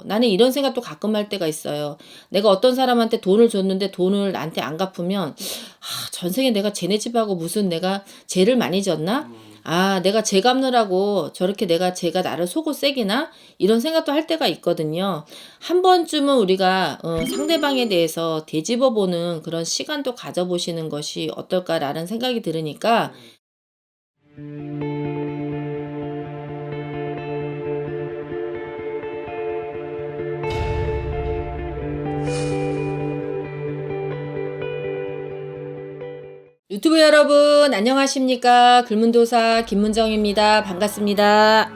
나는 이런 생각도 가끔 할 때가 있어요. 내가 어떤 사람한테 돈을 줬는데 돈을 나한테 안 갚으면 전생에 내가 쟤네 집하고 무슨 내가 죄를 많이 졌나? 내가 죄 갚느라고 저렇게 쟤가 나를 속을 새기나? 이런 생각도 할 때가 있거든요. 한 번쯤은 우리가 상대방에 대해서 되짚어보는 그런 시간도 가져보시는 것이 어떨까라는 생각이 들으니까 유튜브 여러분 안녕하십니까? 글문도사 김문정입니다. 반갑습니다.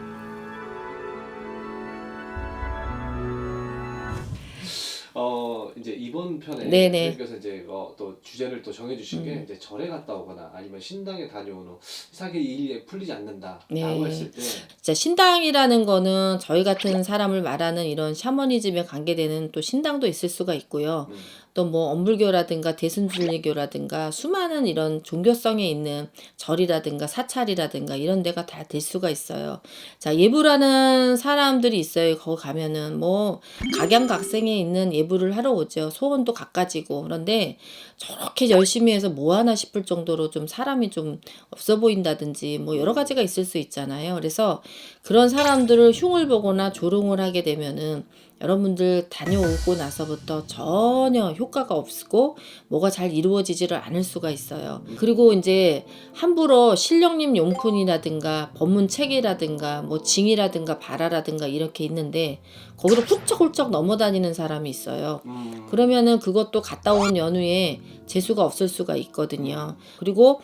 이제 이번 편에 네네. 선생님께서 이제 또 주제를 또 정해주신 게 이제 절에 갔다 오거나 아니면 신당에 다녀온 후 사기 일이 풀리지 않는다라고 네. 했을 때 진짜 신당이라는 거는 저희 같은 사람을 말하는 이런 샤머니즘에 관계되는 또 신당도 있을 수가 있고요. 또 뭐 엄불교라든가 대순진리교라든가 수많은 이런 종교성에 있는 절이라든가 사찰이라든가 이런 데가 다 될 수가 있어요. 자, 예부라는 사람들이 있어요. 거기 가면은 뭐 각양각색에 있는 예부를 하러 오죠. 소원도 갖가지고. 그런데 저렇게 열심히 해서 뭐 하나 싶을 정도로 좀 사람이 좀 없어 보인다든지 뭐 여러 가지가 있을 수 있잖아요. 그래서 그런 사람들을 흉을 보거나 조롱을 하게 되면은 여러분들 다녀오고 나서부터 전혀 효과가 없고 뭐가 잘 이루어지지를 않을 수가 있어요. 그리고 이제 함부로 신령님 용품이라든가 법문책이라든가 뭐 징이라든가 발화라든가 이렇게 있는데 거기로 훌쩍훌쩍 넘어다니는 사람이 있어요. 그러면은 그것도 갔다 온 연후에 재수가 없을 수가 있거든요. 그리고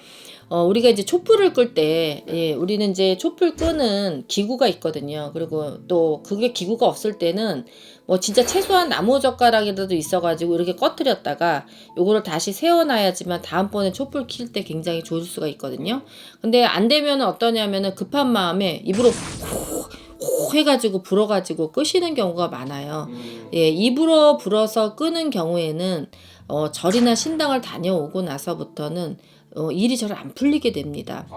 우리가 이제 촛불을 끌 때, 우리는 이제 촛불 끄는 기구가 있거든요. 그리고 또 그게 기구가 없을 때는 뭐 진짜 최소한 나무젓가락이라도 있어가지고 이렇게 꺼뜨렸다가 요거를 다시 세워놔야지만 다음번에 촛불 킬 때 굉장히 좋을 수가 있거든요. 근데 안 되면 어떠냐면은 급한 마음에 입으로 호 해가지고 불어가지고 끄시는 경우가 많아요. 입으로 불어서 끄는 경우에는 절이나 신당을 다녀오고 나서부터는 일이 잘 안 풀리게 됩니다.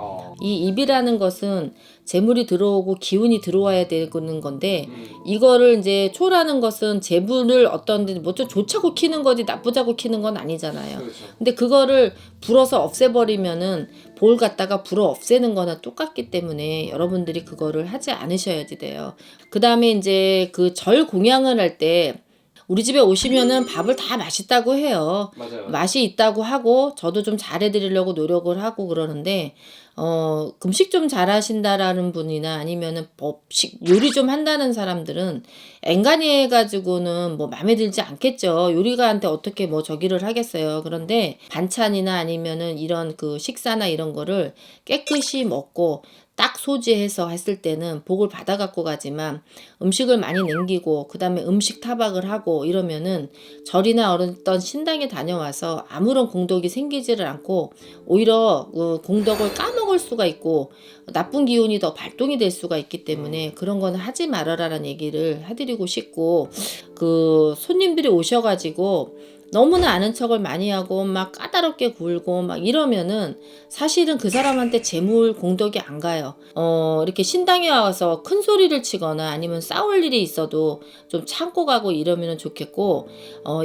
이 입이라는 것은 재물이 들어오고 기운이 들어와야 되는 건데 이거를 이제 초라는 것은 재물을 어떤 데 뭐 좀 좋자고 키는 거지 나쁘자고 키는 건 아니잖아요. 그렇죠. 근데 그거를 불어서 없애버리면은 볼 갖다가 불어 없애는 거나 똑같기 때문에 여러분들이 그거를 하지 않으셔야지 돼요. 그 다음에 이제 그 절 공양을 할 때 우리 집에 오시면은 밥을 다 맛있다고 해요. 맞아요. 맛이 있다고 하고 저도 좀 잘해드리려고 노력을 하고 그러는데 음식 좀 잘하신다라는 분이나 아니면은 법식 요리 좀 한다는 사람들은 앵간히 해가지고는 뭐 마음에 들지 않겠죠. 요리가한테 어떻게 뭐 저기를 하겠어요. 그런데 반찬이나 아니면은 이런 그 식사나 이런 거를 깨끗이 먹고 딱 소지해서 했을 때는 복을 받아 갖고 가지만 음식을 많이 남기고 그 다음에 음식 타박을 하고 이러면은 절이나 어떤 신당에 다녀와서 아무런 공덕이 생기지를 않고 오히려 공덕을 까먹을 수가 있고 나쁜 기운이 더 발동이 될 수가 있기 때문에 그런 거는 하지 말아라라는 얘기를 해드리고 싶고 그 손님들이 오셔가지고 너무나 아는 척을 많이 하고 막 까다롭게 굴고 막 이러면은 사실은 그 사람한테 재물 공덕이 안 가요. 이렇게 신당에 와서 큰 소리를 치거나 아니면 싸울 일이 있어도 좀 참고 가고 이러면 좋겠고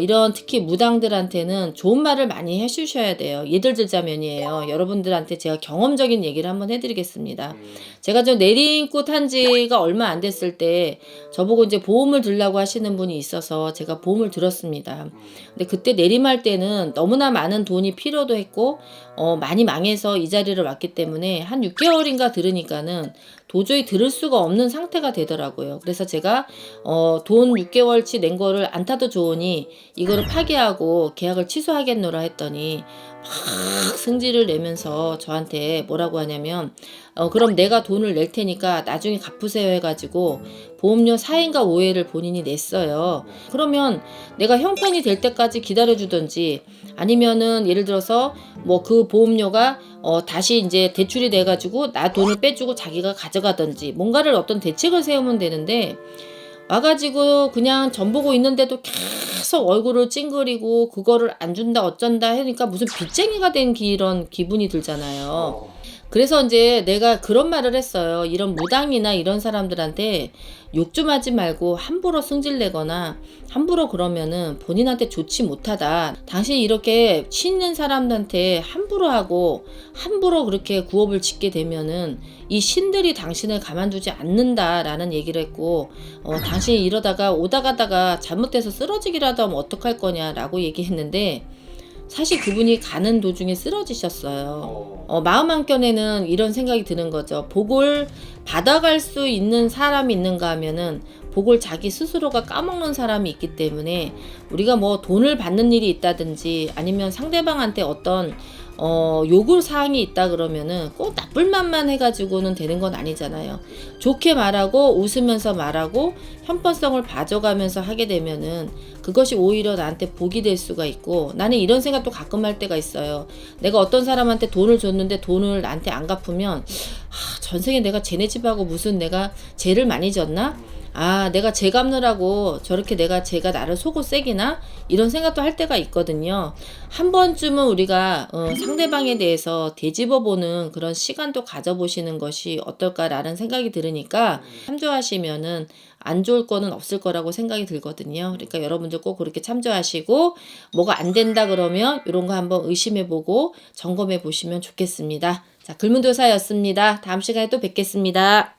이런 특히 무당들한테는 좋은 말을 많이 해주셔야 돼요. 예를 들자면이에요. 여러분들한테 제가 경험적인 얘기를 한번 해드리겠습니다. 제가 저 내린꽃 한 지가 얼마 안 됐을 때 저보고 이제 보험을 들라고 하시는 분이 있어서 제가 보험을 들었습니다. 근데 그때 내림할 때는 너무나 많은 돈이 필요도 했고 많이 망해서 이 자리를 왔기 때문에 한 6개월인가 들으니까는 도저히 들을 수가 없는 상태가 되더라고요. 그래서 제가 돈 6개월치 낸 거를 안 타도 좋으니 이거를 파기하고 계약을 취소하겠노라 했더니 막 승질을 내면서 저한테 뭐라고 하냐면 그럼 내가 돈을 낼 테니까 나중에 갚으세요 해가지고 보험료 4인가 5회를 본인이 냈어요. 그러면 내가 형편이 될 때까지 기다려주든지 아니면은 예를 들어서 뭐 그 보험료가 다시 이제 대출이 돼가지고 나 돈을 빼주고 자기가 가져가든지 뭔가를 어떤 대책을 세우면 되는데 와가지고 그냥 전 보고 있는데도 계속 얼굴을 찡그리고 그거를 안 준다 어쩐다 하니까 무슨 빚쟁이가 된 이런 기분이 들잖아요. 그래서 이제 내가 그런 말을 했어요. 이런 무당이나 이런 사람들한테 욕 좀 하지 말고 함부로 승질내거나 함부로 그러면은 본인한테 좋지 못하다. 당신이 이렇게 신는 사람한테 함부로 하고 함부로 그렇게 구업을 짓게 되면은 이 신들이 당신을 가만두지 않는다라는 얘기를 했고, 당신이 이러다가 오다 가다가 잘못돼서 쓰러지기라도 하면 어떡할 거냐라고 얘기했는데, 사실 그분이 가는 도중에 쓰러지셨어요. 마음 한켠에는 이런 생각이 드는 거죠. 복을 받아갈 수 있는 사람이 있는가 하면은 복을 자기 스스로가 까먹는 사람이 있기 때문에, 우리가 뭐 돈을 받는 일이 있다든지 아니면 상대방한테 어떤 요구 사항이 있다 그러면은 꼭 나쁜 말만 해가지고는 되는 건 아니잖아요. 좋게 말하고 웃으면서 말하고 형평성을 봐줘가면서 하게 되면은 그것이 오히려 나한테 복이 될 수가 있고, 나는 이런 생각도 가끔 할 때가 있어요. 내가 어떤 사람한테 돈을 줬는데 돈을 나한테 안 갚으면, 전생에 내가 쟤네 집하고 무슨 내가 죄를 많이 졌나? 내가 죄 갚느라고 저렇게 제가 나를 속고 새기나? 이런 생각도 할 때가 있거든요. 한 번쯤은 우리가 상대방에 대해서 되짚어보는 그런 시간도 가져보시는 것이 어떨까라는 생각이 들으니까, 참조하시면은 안 좋을 거는 없을 거라고 생각이 들거든요. 그러니까 여러분들 꼭 그렇게 참조하시고, 뭐가 안 된다 그러면 이런 거 한번 의심해보고 점검해 보시면 좋겠습니다. 자, 글문도사였습니다. 다음 시간에 또 뵙겠습니다.